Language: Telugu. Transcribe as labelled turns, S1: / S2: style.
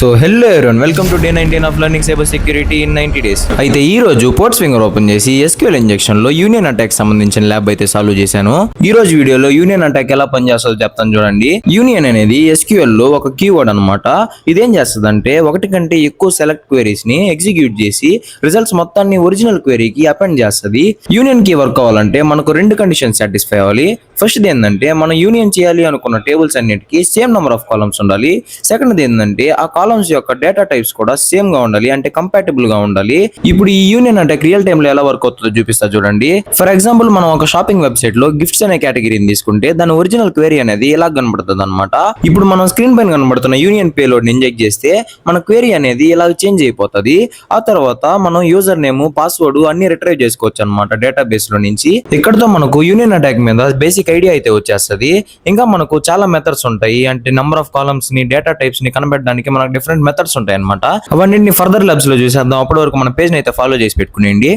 S1: So hello everyone, welcome to day 19 of learning cyber security in 90 days. అయితే ఈ రోజు పోర్ట్ స్వింగర్ ఓపెన్ చేసి SQL ఇంజెక్షన్ లో యూనియన్ అటాక్ సంబంధించిన ల్యాబ్ అయితే సాల్వ్ చేశాను. ఈ రోజు వీడియోలో యూనియన్ అటాక్ ఎలా పనిచేస్తుందో చెప్తాను చూడండి. యూనియన్ అనేది SQL లో ఒక కీవర్డ్ అనమాట. ఇదేం చేస్తుందంటే ఒకటి కంటే ఎక్కువ సెలెక్ట్ క్వెరీస్ ని ఎగ్జిక్యూట్ చేసి రిజల్ట్స్ మొత్తాన్ని ఒరిజినల్ క్వెరీకి అపెండ్ చేస్తుంది. యూనియన్ కి వర్క్ అవ్వాలంటే మనకు రెండు కండిషన్స్ సాటిస్ఫై అవ్వాలి. ఫస్ట్ ఏంటంటే మనం యూనియన్ చేయాలి అనుకున్న టేబుల్స్ అన్నిటికీ సేమ్ నెంబర్ ఆఫ్ కాలమ్స్ ఉండాలి. సెకండ్ ఏంటంటే ఆ కాలమ్స్ యొక్క డేటా టైప్స్ కూడా సేమ్ గా ఉండాలి, అంటే కంపాటబుల్ గా ఉండాలి. ఇప్పుడు ఈ యూనియన్ అటాక్ రియల్ టైమ్ లో ఎలా వర్క్ అవుతుందో చూపిస్తా చూడండి. ఫర్ ఎగ్జాంపుల్ మనం ఒక షాపింగ్ వెబ్సైట్ లో గిఫ్ట్స్ అనే కేటగిరీని తీసుకుంటే దాని ఒరిజినల్ క్వెరీ అనేది ఎలా కనబడుతుంది అనమాట. ఇప్పుడు మనం స్క్రీన్ పైన కనబడుతున్న యూనియన్ పేలోడ్ ని ఇంజెక్ట్ చేస్తే మన క్వెరీ అనేది ఇలా చేంజ్ అయిపోతుంది. ఆ తర్వాత మనం యూజర్ నేమ్, పాస్వర్డ్ అన్ని రిట్రైవ్ చేసుకోవచ్చు అనమాట డేటాబేస్ లో నుంచి. ఇక్కడతో మనకు యూనియన్ అటాక్ మీద బేసిక్ ఐడియా అయితే వచ్చేస్తుంది. ఇంకా మనకు చాలా మెథడ్స్ ఉంటాయి, అంటే నెంబర్ ఆఫ్ కాలమ్స్ ని, డేటా టైప్స్ ని కనబెట్టడానికి మనకు డిఫరెంట్ మెథడ్స్ ఉంటాయి అనమాట. అవన్నీ ఫర్దర్ ల్యాబ్స్ లో చూసేద్దాం. అప్పటి వరకు మన పేజ్ ని అయితే ఫాలో చేసి పెట్టుకునేయండి.